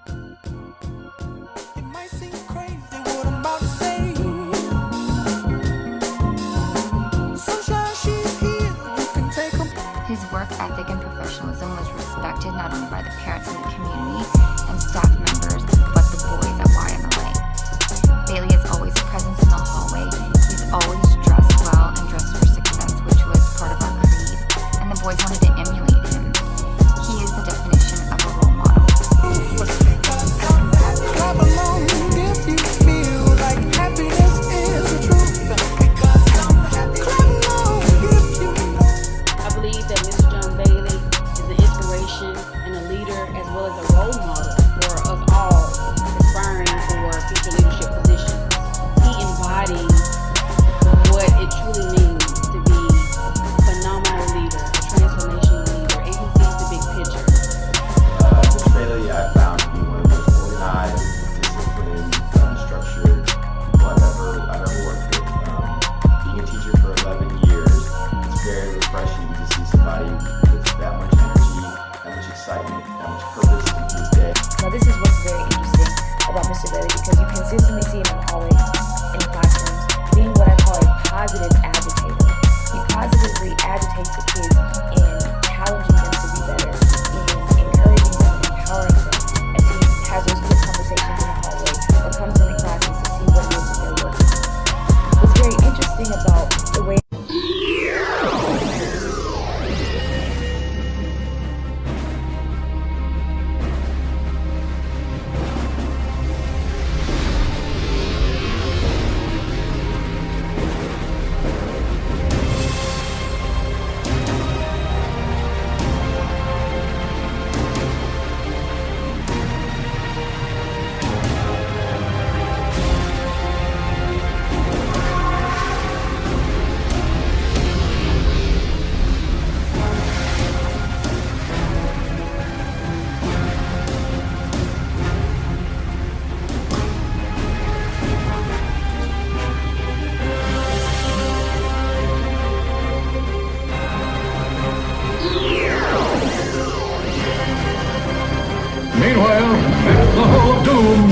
It might seem crazy what I'm about to say. Sunshine, she's here. You can take her. His work ethic and professionalism was respected not only by the parents in the community and staff members, but the boys at YMLA. Bailey is always a presence in the hallway. He's always dressed well and dressed for success, which was part of our creed, and the boys wanted to emulate him. He is the definition of a role model. Clap along if you feel like happiness is the truth. Clap along if you know. I believe that Mr. John Bailey is an inspiration and a leader as well as a role model for us all aspiring for future leadership positions. He embodies what it truly means to be a phenomenal leader, a transformational leader, and he sees the big picture. Mr. Bailey, I found to be one of the most organized, disciplined, structured people I've ever worked with. Being a teacher for 11 years, it's very refreshing to see somebody with that much energy, that much excitement, that much purpose in his day. Now this is what's very interesting about Mr. Bailey, because you consistently see him in hallways, in classrooms, being what I call a positive agitator. He positively agitates the kids in challenging them to be better, in encouraging them, empowering them, as he has those quick conversations in the hallway or comes into classes to see what it is that they're working on. What's very interesting about the way Meanwhile, at the Hall of Doom.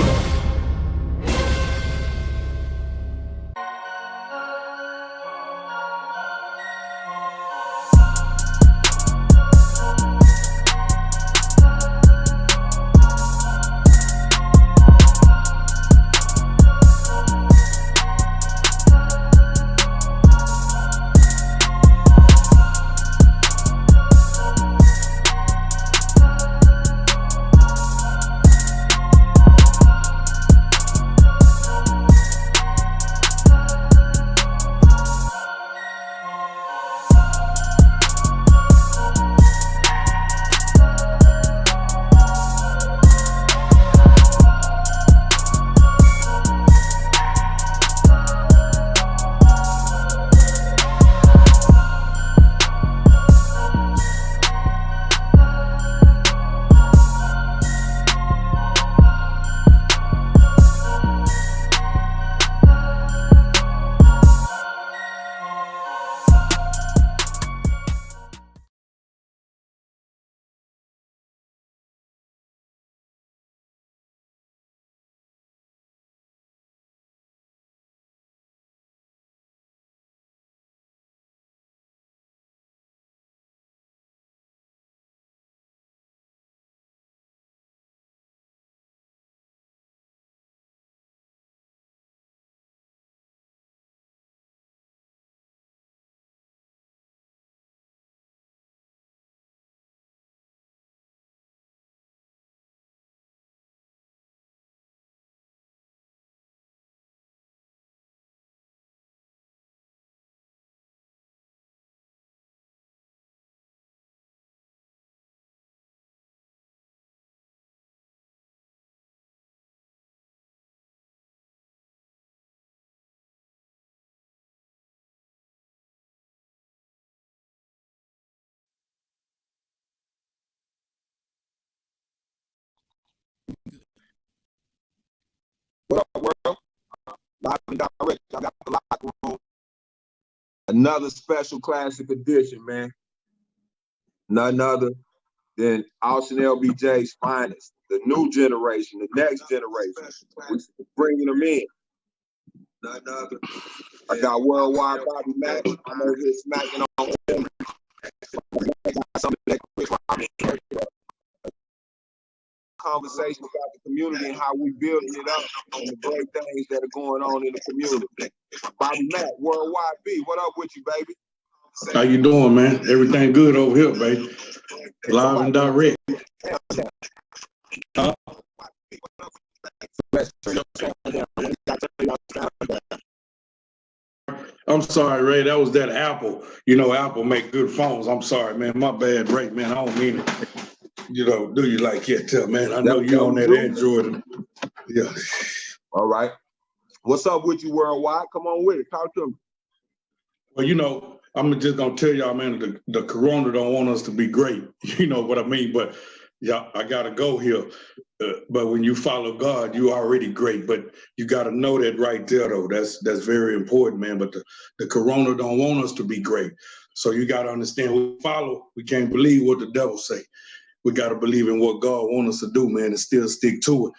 What up, world? Live and direct. I got the locker room. Another special classic edition, man. None other then Austin LBJ's finest, the new generation, the next generation. We're bringing them in. I got Worldwide Bobby Mack. I'm over here smacking on him. Conversation about the community and how we building it up and the great things that are going on in the community. Bobby Mack, Worldwide B, what up with you, baby? How you doing, man? Everything good over here, baby. Live and direct. Huh? I'm sorry, Ray. That was that Apple. You know, Apple make good phones. I'm sorry, man. My bad, Ray, man. I don't mean it. You know, do you like it, man? I know you on that Android. Yeah. All right. What's up with you, Worldwide? Come on with it. Talk to me. Well, you know, I'm just gonna tell y'all, man, the corona don't want us to be great. You know what I mean? But yeah, I gotta go here. But when you follow God, you already great. But you gotta know that right there, though. That's very important, man. But the corona don't want us to be great. So you gotta understand, we follow. We can't believe what the devil say. We gotta believe in what God wants us to do, man, and still stick to it.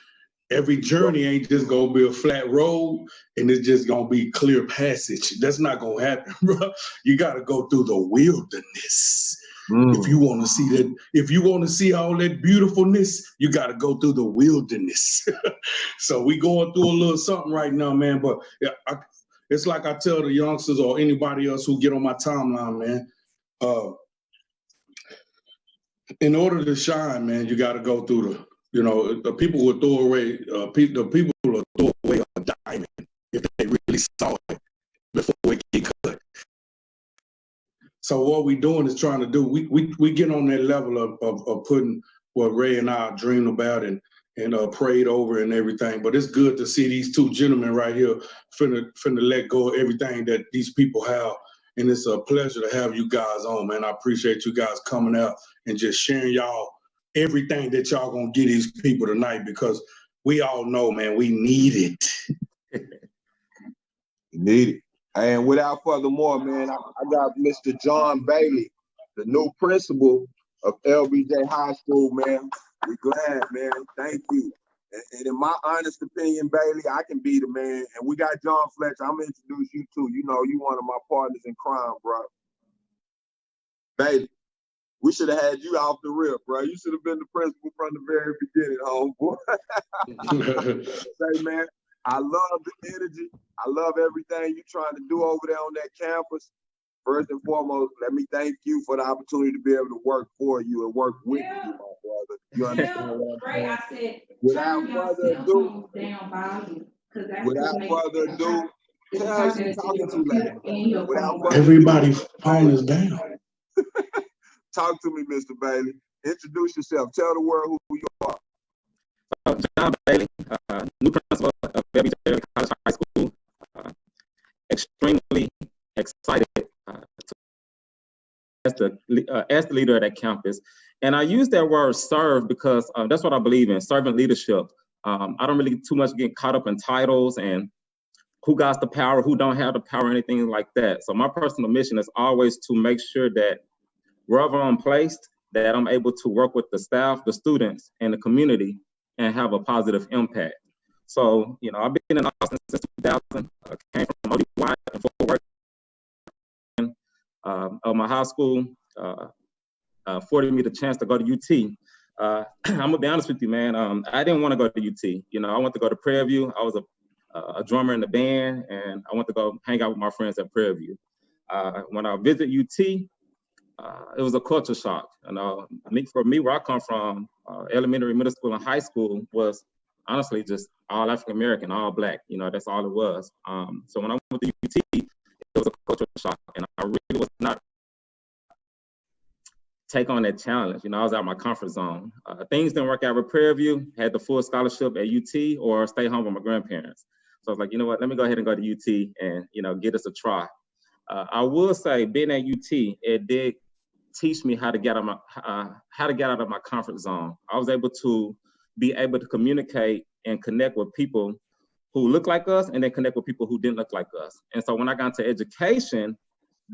Every journey ain't just gonna be a flat road and it's just gonna be clear passage. That's not gonna happen, bro. You gotta go through the wilderness. If you want to see that, if you want to see all that beautifulness, you got to go through the wilderness. So we going through a little something right now, man. But yeah, it's like I tell the youngsters or anybody else who get on my timeline, man. In order to shine, man, you got to go through the people will throw away. The people will throw away a diamond if they really saw it before it get cut. So what we doing is trying to do, we get on that level of putting what Ray and I dreamed about and prayed over and everything. But it's good to see these two gentlemen right here finna let go of everything that these people have. And it's a pleasure to have you guys on, man. I appreciate you guys coming out and just sharing y'all everything that y'all gonna get these people tonight, because we all know, man, we need it. Need it. And without further more, man, I got Mr. John Bailey, the new principal of LBJ High School, man. We're glad, man. Thank you. And in my honest opinion, Bailey, I can be the man. And we got John Fletcher. I'm going to introduce you too. You know, you one of my partners in crime, bro. Bailey, we should have had you off the rip, bro. You should have been the principal from the very beginning, homeboy. Say, man, I love the energy. I love everything you're trying to do over there on that campus. First and foremost, let me thank you for the opportunity to be able to work for you and work with you, my brother. You understand what I'm saying? Without further ado, tell us you're talking to later. Everybody phone is down. Talk to me, Mr. Bailey. Introduce yourself. Tell the world who you are. John Bailey, new principal of LBJ College High School. Extremely excited as the leader of that campus. And I use that word serve because that's what I believe in, servant leadership. I don't really too much get caught up in titles and who got the power, who don't have the power, anything like that. So my personal mission is always to make sure that wherever I'm placed, that I'm able to work with the staff, the students, and the community and have a positive impact. So, you know, I've been in Austin since 2000. I came from ODY and Fort Worth. My high school afforded me the chance to go to UT. I'm gonna be honest with you, man. I didn't want to go to UT. You know, I wanted to go to Prairie View. I was a drummer in the band, and I wanted to go hang out with my friends at Prairie View. When I visited UT, it was a culture shock. You know, for me, where I come from, elementary, middle school, and high school was honestly just all African American, all Black. You know, that's all it was. So when I went to UT, it was a culture shock, and I really was not take on that challenge. You know, I was out of my comfort zone. Things didn't work out with Prairie View, had the full scholarship at UT or stay home with my grandparents. So I was like, you know what, let me go ahead and go to UT and, you know, get us a try. I will say being at UT, it did teach me how to get out of my comfort zone. I was able to communicate and connect with people who look like us and then connect with people who didn't look like us. And so when I got into education,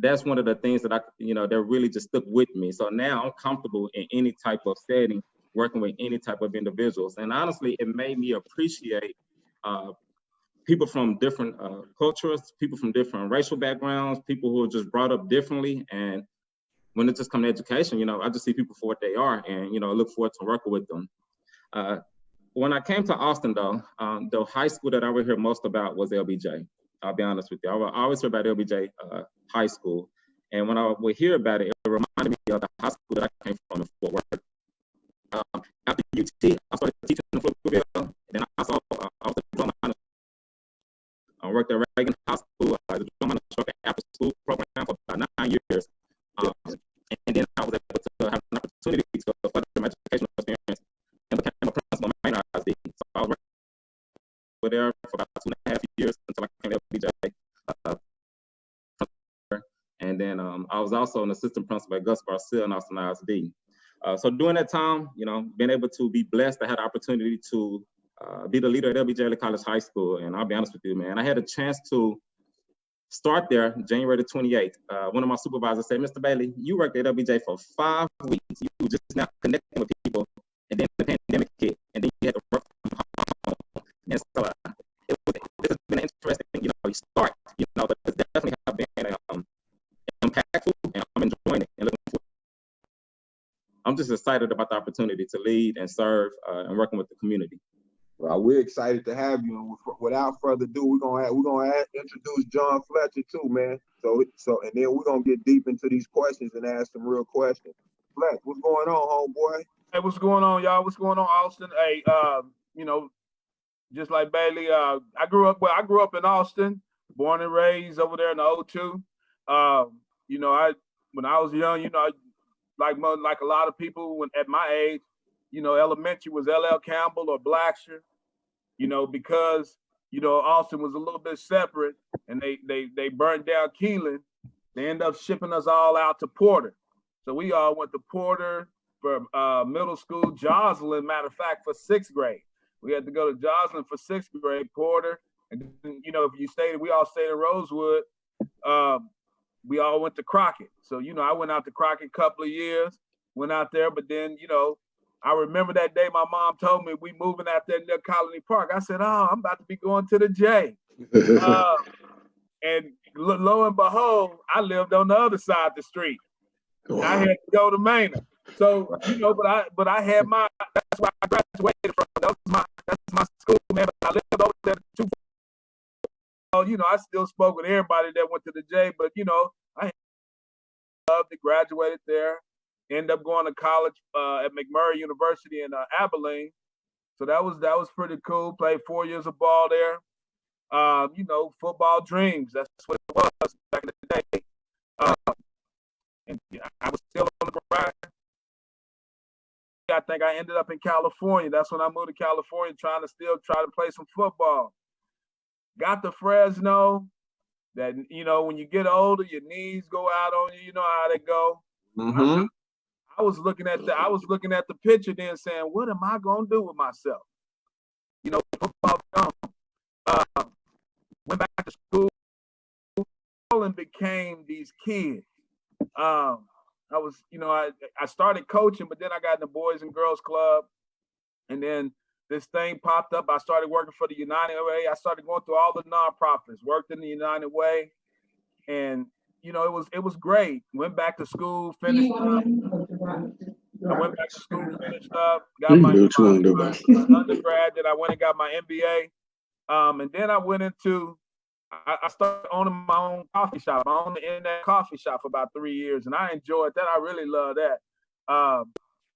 that's one of the things that that really just stuck with me. So now I'm comfortable in any type of setting, working with any type of individuals. And honestly, it made me appreciate people from different cultures, people from different racial backgrounds, people who are just brought up differently. And when it just comes to education, I just see people for what they are, and I look forward to working with them. When I came to Austin, though, the high school that I would hear most about was LBJ. I'll be honest with you. I always hear about LBJ High School. And when I would hear about it, it reminded me of the high school that I came from in Fort Worth. After UT, I started teaching in Pflugerville. Then I was a drum minor. I worked at Reagan High School as a drum minor instructor after school program for about 9 years. And then I was able to have an opportunity to further my educational experience and became a principal at Maynard ISD. So I was working there for about 2.5 years until I came to LBJ. And then I was also an assistant principal at Gus Garcia in Austin ISD. So during that time, being able to be blessed, I had the opportunity to be the leader at LBJ College High School. And I'll be honest with you, man, I had a chance to start there January the 28th. One of my supervisors said, Mr. Bailey, you worked at LBJ for 5 weeks. You were just now connecting with people, and then the pandemic hit, and then you had to work from home. And so it's been interesting, start, but it's definitely have been impactful, and I'm enjoying it and looking forward. I'm just excited about the opportunity to lead and serve and working with the community. Well, we're excited to have you. And without further ado, we're gonna introduce John Fletcher too, man. So and then we're gonna get deep into these questions and ask some real questions. Fletch, what's going on, homeboy? Hey, what's going on, y'all? What's going on, Austin? Hey, just like Bailey, I grew up in Austin, born and raised over there in the O2. When I was young, like a lot of people at my age, elementary was L.L. Campbell or Blacksher, because, Austin was a little bit separate, and they burned down Keelan. They ended up shipping us all out to Porter. So we all went to Porter for middle school, Joslyn, matter of fact, for 6th grade. We had to go to Joslyn for 6th grade, Porter. And, if we all stayed in Rosewood, we all went to Crockett. So, I went out to Crockett a couple of years, went out there, but then, I remember that day my mom told me we moving out there near Colony Park. I said, I'm about to be going to the J. And lo and behold, I lived on the other side of the street. Wow. I had to go to Maynard. So, but I had that's where I graduated from. That's my school, man. But I lived over there too. I still spoke with everybody that went to the J, but I loved it, graduated there. Ended up going to college at McMurray University in Abilene. So that was pretty cool. Played 4 years of ball there. Football dreams. That's what it was back in the day. And I was still on the grind. I think I ended up in California. That's when I moved to California, trying to play some football. Got to Fresno. That when you get older, your knees go out on you. You know how they go. Mm-hmm. I was looking at the picture then saying, what am I gonna do with myself? Football gone. Went back to school and became these kids. I started coaching, but then I got in the Boys and Girls Club, and then this thing popped up. I started working for the United Way. I started going through all the nonprofits, worked in the United Way, and it was great. Went back to school, finished up. I went back to school, finished up, got my undergrad. Then I went and got my MBA. And then I went I started owning my own coffee shop. I owned the internet coffee shop for about 3 years, and I enjoyed that. I really loved that.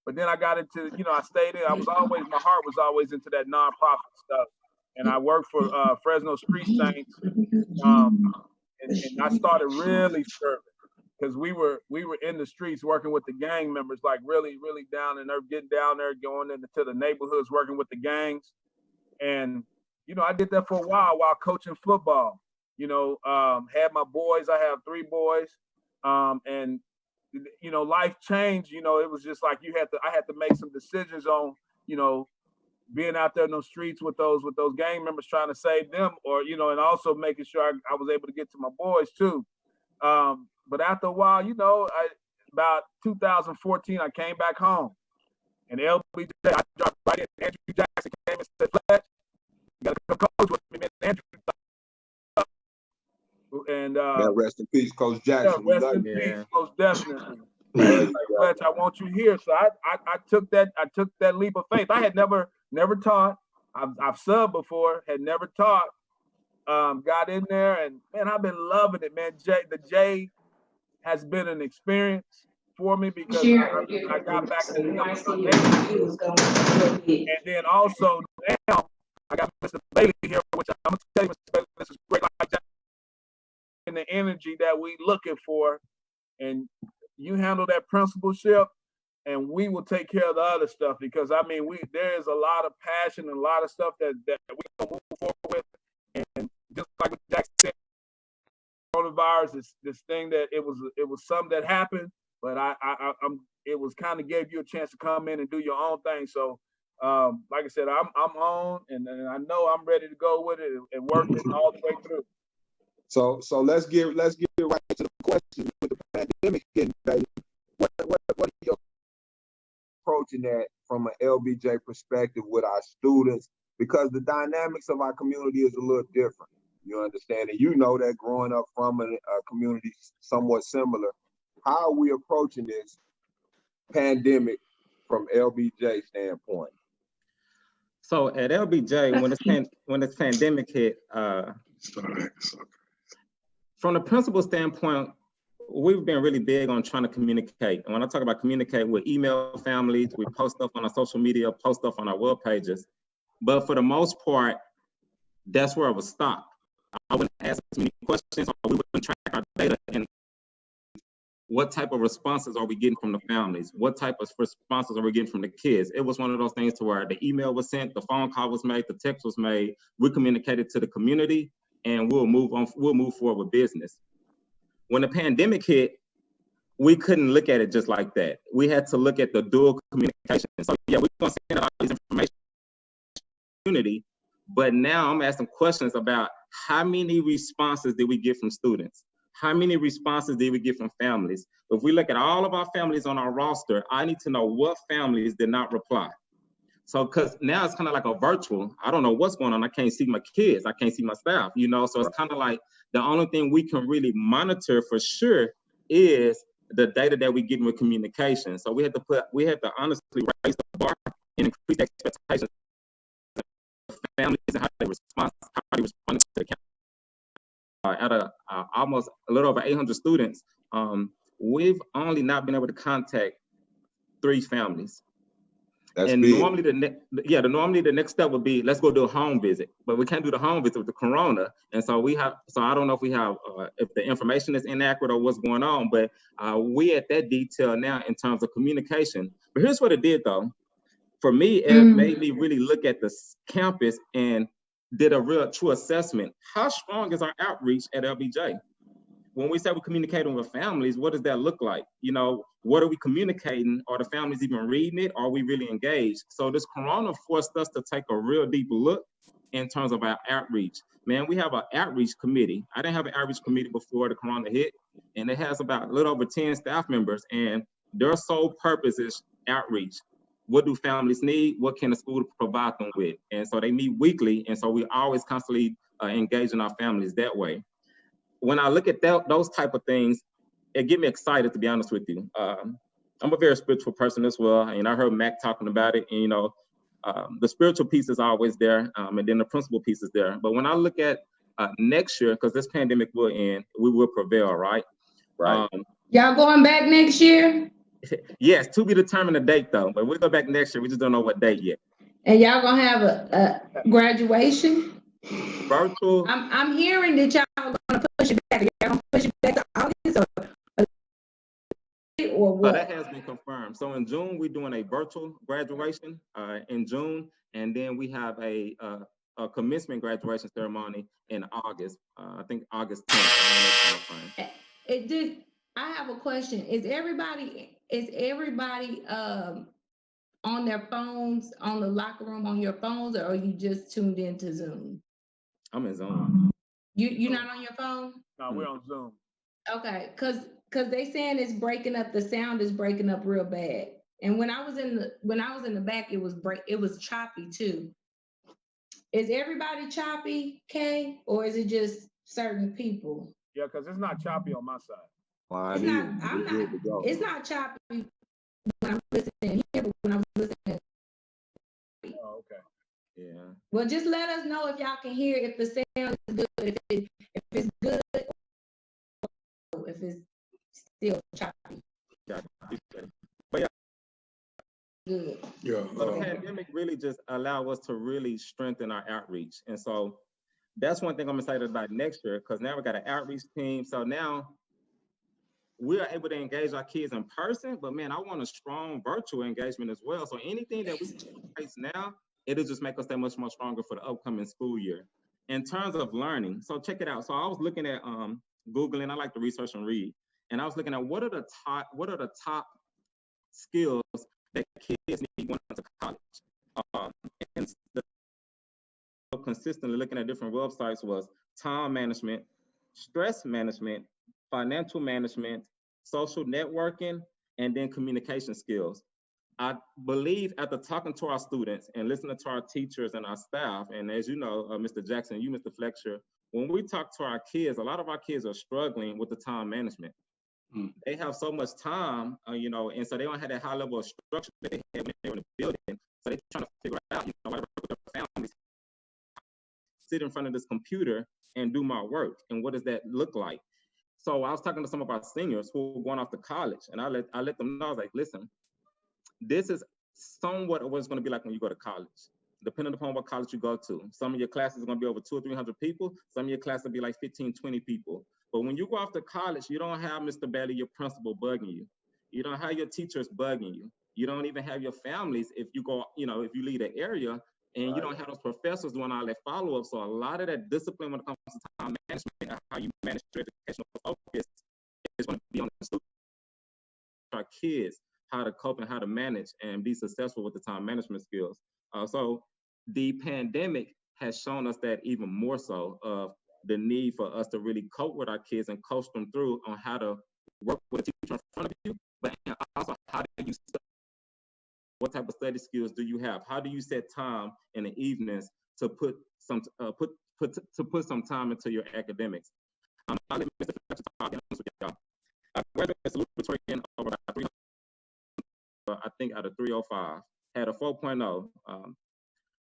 But then I got into, I stayed in. My heart was always into that nonprofit stuff. And I worked for Fresno Street Saints. And I started really serving, because we were in the streets working with the gang members, like really, really down in there, getting down there, going into the neighborhoods, working with the gangs. And, I did that for a while coaching football. Had my boys. I have 3 boys. And, life changed. It was just like I had to make some decisions on, being out there in those streets with those gang members, trying to save them, or and also making sure I was able to get to my boys too. but after a while, you know, about 2014, I came back home, and LBJ, I dropped right in. Andrew Jackson came and said, "Fletch, you gotta come coach with me, man." Andrew, and Man, rest in peace, Coach Jackson. yeah, rest in peace, most definitely. Fletch, I want you here. So I took that leap of faith. I had never taught. I've subbed before, had never taught. Got in there, and man, I've been loving it, man. The J has been an experience for me because I got back to the and then also now I got Mr. Bailey here, which I'm gonna tell you, Mr. Bailey, this is great, like that, and the energy that we looking for, and you handle that principalship, and we will take care of the other stuff, because I mean, there is a lot of passion and a lot of stuff that we can move forward with, and just like what Jack said, coronavirus is this thing that it was something that happened, but it was kind of gave you a chance to come in and do your own thing. So like I said, I'm on, and I know I'm ready to go with it and work it all the way through. So let's get right to the question. With the pandemic hitting, baby, what are you approaching that from an LBJ perspective with our students? Because the dynamics of our community is a little different. You understand? And you know that growing up from a community somewhat similar. How are we approaching this pandemic from LBJ standpoint? So at LBJ, when this pandemic hit, from the principal standpoint, we've been really big on trying to communicate. And when I talk about communicate, we email families, we post stuff on our social media, post stuff on our web pages. But for the most part, that's where it was stopped. I wouldn't ask too many questions, or we wouldn't track our data. And what type of responses are we getting from the families? What type of responses are we getting from the kids? It was one of those things to where the email was sent, the phone call was made, the text was made. We communicated to the community, and we'll move forward with business. When the pandemic hit, we couldn't look at it just like that. We had to look at the dual communication. So yeah, we're gonna send out all this information to the community, but now I'm asking questions about how many responses did we get from students? How many responses did we get from families? If we look at all of our families on our roster, I need to know what families did not reply. So, because now it's kind of like a virtual, I don't know what's going on. I can't see my kids. I can't see my staff, you know? So it's kind of like the only thing we can really monitor for sure is the data that we get with communication. So we have to honestly raise the bar and increase the expectations of families and how they respond to the camp. Out of almost a little over 800 students, we've only not been able to contact 3 families. That's and big. Normally the next step would be, let's go do a home visit, but we can't do the home visit with the corona. And so I don't know if we have, if the information is inaccurate or what's going on, but we at that detail now in terms of communication. But here's what it did though. For me, it made me really look at the campus and did a real true assessment. How strong is our outreach at LBJ? When we say we're communicating with families, what does that look like? You know, what are we communicating? Are the families even reading it? Are we really engaged? So this corona forced us to take a real deep look in terms of our outreach. Man, we have an outreach committee. I didn't have an outreach committee before the corona hit, and it has about a little over 10 staff members, and their sole purpose is outreach. What do families need? What can the school provide them with? And so they meet weekly, and so we always constantly engaging our families that way. When I look at those type of things, it get me excited, to be honest with you. I'm a very spiritual person as well, and I heard Mac talking about it, and you know, the spiritual piece is always there, and then the principal piece is there. But when I look at next year, because this pandemic will end, we will prevail, right? Right. Y'all going back next year? Yes, to be determined a date though, but we'll go back next year. We just don't know what date yet. And y'all gonna have a graduation? Virtual. I'm hearing that y'all gonna push it back. Y'all gonna push it back to August or what? That has been confirmed. So in June, we're doing a virtual graduation in June, and then we have a commencement graduation ceremony in August. I think August 10th. I have a question. Is everybody on their phones, on the locker room, on your phones, or are you just tuned into Zoom? I'm in Zoom. You're not on your phone? No, we're on Zoom. Okay, because because they saying it's breaking up. The sound is breaking up real bad. And when I was in the back, it was choppy too. Is everybody choppy, Kay, or is it just certain people? Yeah, because it's not choppy on my side. Mine It's not. either. I'm We good to not. go. It's not choppy when I'm listening here, but when I'm listening. Oh, okay. Yeah. Well, just let us know if y'all can hear if the sound is good, if it's good, or if it's still choppy. Yeah. But yeah, Yeah. the pandemic really just allowed us to really strengthen our outreach. And so that's one thing I'm excited about next year, because now we got an outreach team. So now we are able to engage our kids in person, but man, I want a strong virtual engagement as well. So anything that we face now, it'll just make us that much more stronger for the upcoming school year. In terms of learning, so check it out. So I was looking at Googling, I like to research and read, and I was looking at what are the top skills that kids need going into college. And consistently looking at different websites was time management, stress management, financial management, social networking, and then communication skills. I believe after talking to our students and listening to our teachers and our staff, and as you know, Mr. Jackson, you, Mr. Fletcher, when we talk to our kids, a lot of our kids are struggling with the time management. They have so much time, and so they don't have that high level of structure that they have when they're in the building. So they're trying to figure out, with their families, sit in front of this computer and do my work, and what does that look like? So I was talking to some of our seniors who were going off to college, and I let them know, I was like, listen, this is somewhat of what it's going to be like when you go to college, depending upon what college you go to. Some of your classes are going to be over 200 or 300 people. Some of your classes will be like 15, 20 people. But when you go off to college, you don't have Mr. Bailey, your principal, bugging you. You don't have your teachers bugging you. You don't even have your families if you go, if you leave the area, and you don't have those professors doing all that follow-up. So a lot of that discipline when it comes to time management and how you manage your educational focus is going to be on the students, our kids, how to cope and how to manage and be successful with the time management skills. So the pandemic has shown us that even more so of the need for us to really cope with our kids and coach them through on how to work with a teacher in front of you, but also how do you study? What type of study skills do you have? How do you set time in the evenings to put some time into your academics? I graduated salutatorian over about 300, I think out of 305, had a 4.0.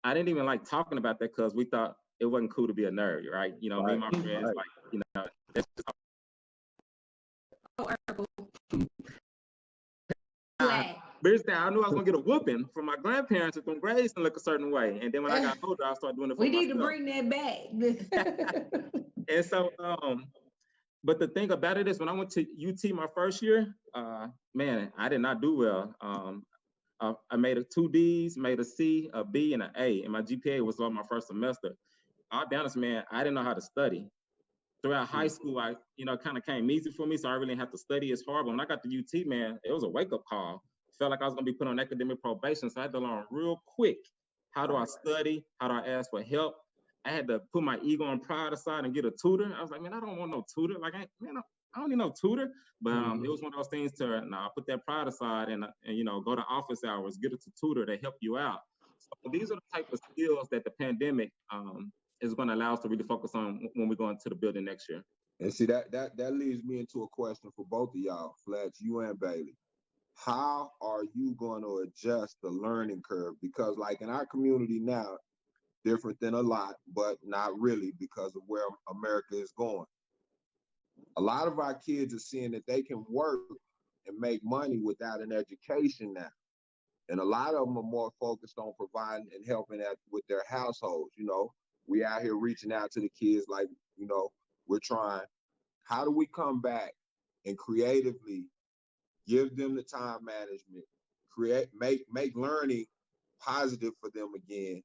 I didn't even like talking about that because we thought it wasn't cool to be a nerd, right? Me and my friends, that's just I knew I was gonna get a whooping from my grandparents if them grades didn't look a certain way. And then when I got older, I started doing it for myself. We need to bring that back. And so, but the thing about it is when I went to UT my first year, man, I did not do well. I made a 2 Ds, made a C, a B, and an A, and my GPA was low my first semester. I'll be honest, man, I didn't know how to study. Throughout high school, I, kind of came easy for me, so I really didn't have to study as hard. But when I got to UT, man, it was a wake-up call. Felt like I was gonna be put on academic probation, so I had to learn real quick. How do I study? How do I ask for help? I had to put my ego and pride aside and get a tutor. I was like, man, I don't want no tutor. Like, I don't need no tutor. But it was one of those things to put that pride aside and go to office hours, get a tutor to help you out. So these are the type of skills that the pandemic is going to allow us to really focus on when we go into the building next year. And see, that leads me into a question for both of y'all, Fletch, you and Bailey. How are you going to adjust the learning curve? Because like in our community now, different than a lot, but not really because of where America is going. A lot of our kids are seeing that they can work and make money without an education now. And a lot of them are more focused on providing and helping with their households. We out here reaching out to the kids like, we're trying. How do we come back and creatively give them the time management, make learning positive for them again,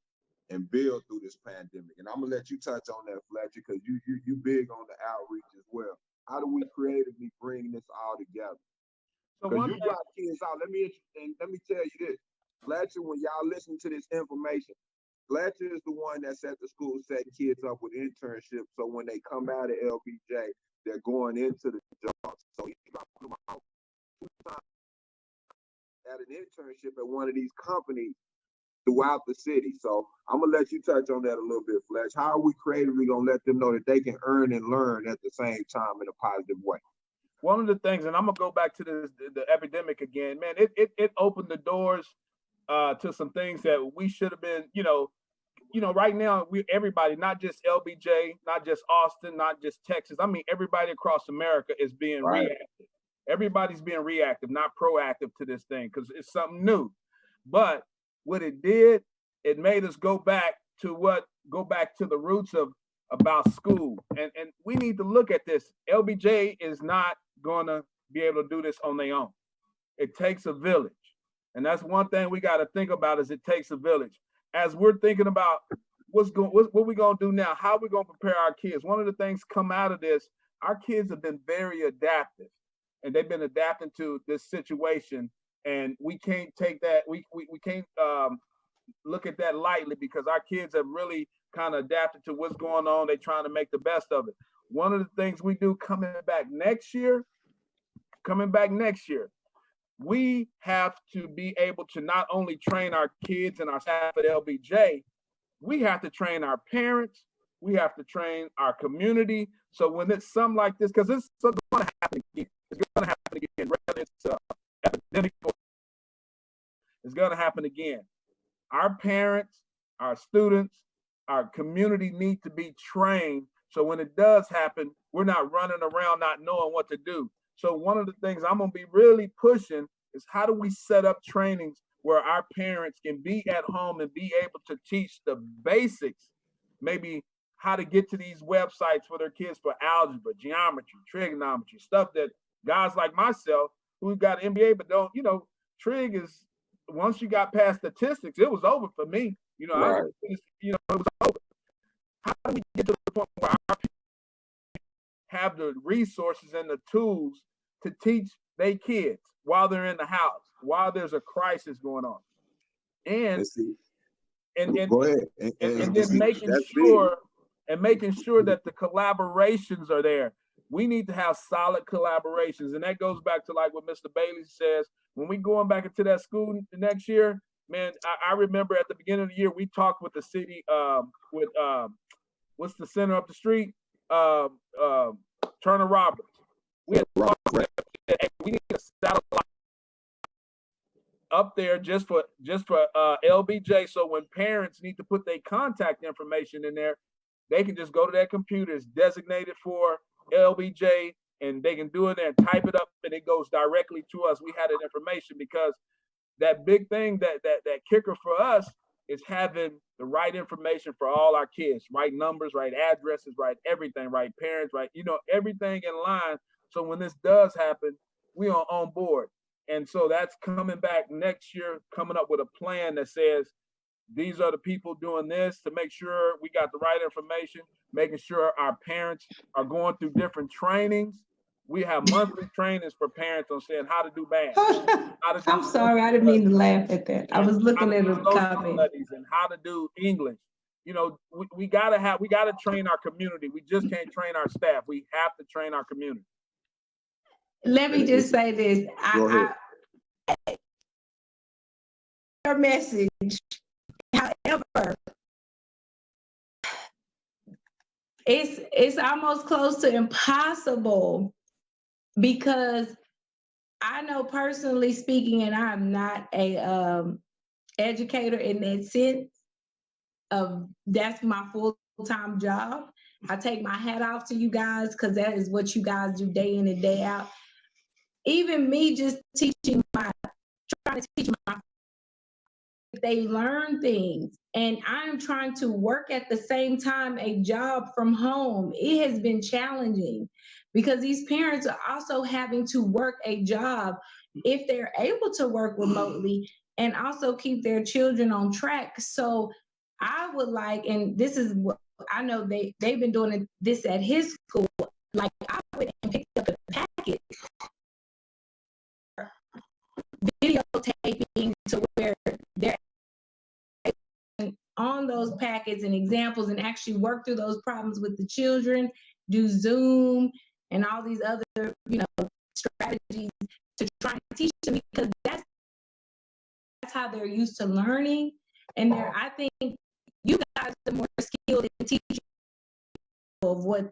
and build through this pandemic? And I'm gonna let you touch on that, Fletcher, because you big on the outreach as well. How do we creatively bring this all together? Because you brought kids out. Let me tell you this, Fletcher. When y'all listen to this information, Fletcher is the one that's at the school setting kids up with internships. So when they come out of LBJ, they're going into the jobs. So he's an internship at one of these companies throughout the city. So I'm gonna let you touch on that a little bit, Fletch. How are we creatively gonna let them know that they can earn and learn at the same time in a positive way? One of the things, and I'm gonna go back to the epidemic again, man. It opened the doors to some things that we should have been, right now everybody, not just LBJ, not just Austin, not just Texas. I mean, everybody across America is being reactive. Everybody's being reactive, not proactive to this thing because it's something new. But what it did, it made us go back to the roots of about school. And we need to look at this. LBJ is not gonna be able to do this on their own. It takes a village. And that's one thing we got to think about is it takes a village. As we're thinking about what we gonna do now, how we gonna prepare our kids. One of the things come out of this, our kids have been very adaptive, and they've been adapting to this situation. And we can't take that. We can't look at that lightly because our kids have really kind of adapted to what's going on. They're trying to make the best of it. One of the things we do coming back next year, we have to be able to not only train our kids and our staff at LBJ, we have to train our parents, we have to train our community. So when it's something like this, because it's going to happen again. It's going to happen again, whether it's epidemic or it's going to happen again. Our parents, our students, our community need to be trained. So when it does happen, we're not running around not knowing what to do. So one of the things I'm going to be really pushing is how do we set up trainings where our parents can be at home and be able to teach the basics, maybe how to get to these websites for their kids for algebra, geometry, trigonometry, stuff that guys like myself who got an MBA but don't, trig is, once you got past statistics, it was over for me. Right. It was over. How do we get to the point where our parents have the resources and the tools to teach their kids while they're in the house, while there's a crisis going on, and go ahead. And then making sure that the collaborations are there. We need to have solid collaborations, and that goes back to like what Mr. Bailey says. When we going back into that school next year, man, I remember at the beginning of the year we talked with the city, with what's the center up the street, Turner Roberts. We need a satellite up there just for LBJ. So when parents need to put their contact information in there, they can just go to that computer. It's designated for LBJ, and they can do it there and type it up, and it goes directly to us. We had that information because that big thing, that kicker for us is having the right information for all our kids, right numbers, right addresses, right everything, right parents, right, everything in line. So when this does happen, we are on board. And so that's coming back next year, coming up with a plan that says, these are the people doing this to make sure we got the right information, making sure our parents are going through different trainings. We have monthly trainings for parents on saying how to do math. I'm sorry, I didn't mean to laugh at that. I was looking at the comment. And how to do English. We gotta train our community. We just can't train our staff. We have to train our community. Let me just say this. Your message, however, it's almost close to impossible, because I know personally speaking, and I'm not a educator in that sense of that's my full-time job. I take my hat off to you guys because that is what you guys do day in and day out. Even me just trying to teach my, they learn things, and I'm trying to work at the same time a job from home. It has been challenging because these parents are also having to work a job if they're able to work remotely and also keep their children on track. So I would like, and this is what I know they've been doing this at his school, like I went and picked up a packet, videotaping to where they're on those packets and examples and actually work through those problems with the children, do Zoom and all these other, strategies to try and teach them, because that's used to learning. And I think you guys are more skilled in teaching of what,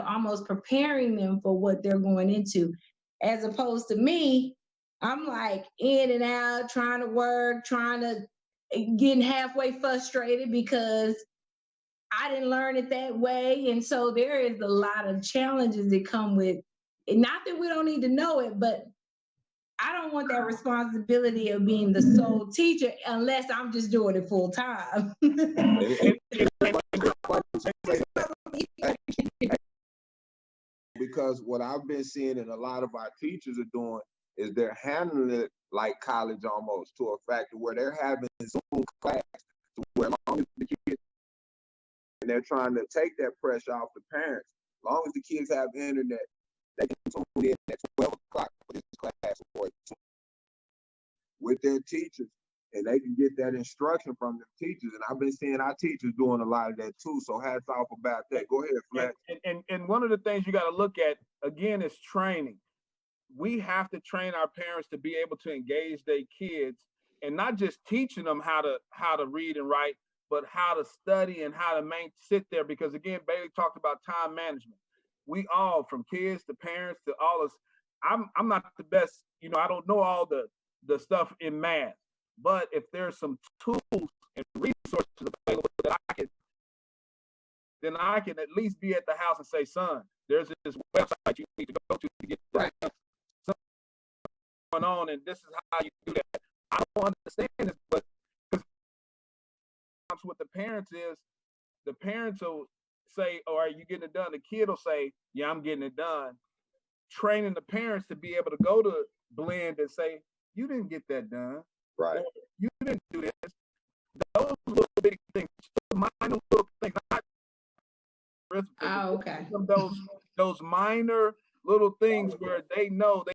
almost preparing them for what they're going into. As opposed to me, I'm like in and out, trying to work, getting halfway frustrated because I didn't learn it that way. And so there is a lot of challenges that come with it. Not that we don't need to know it, but I don't want that responsibility of being the sole teacher unless I'm just doing it full time. Because what I've been seeing and a lot of our teachers are doing is they're handling it like college almost, to a factor where they're having Zoom class to where as long as the kids, and they're trying to take that pressure off the parents. As long as the kids have internet, they can tune in at 12 o'clock for this class or with their teachers, and they can get that instruction from the teachers. And I've been seeing our teachers doing a lot of that too. So hats off about that. Go ahead, Fletch. And one of the things you got to look at again is training. We have to train our parents to be able to engage their kids, and not just teaching them how to read and write, but how to study and how to sit there. Because again, Bailey talked about time management. We all, from kids to parents to all us, I'm not the best, I don't know all the stuff in math, but if there's some tools and resources available that I can at least be at the house and say, son, there's this website you need to go to get that going on, and this is how you do that. I don't understand this, but what the parents is, the parents will say, "Oh, are you getting it done?" The kid will say, "Yeah, I'm getting it done." Training the parents to be able to go to Blend and say, "You didn't get that done. Right. Or, you didn't do this." Those little bitty things, minor little things. Oh, okay. Those minor little things where they know they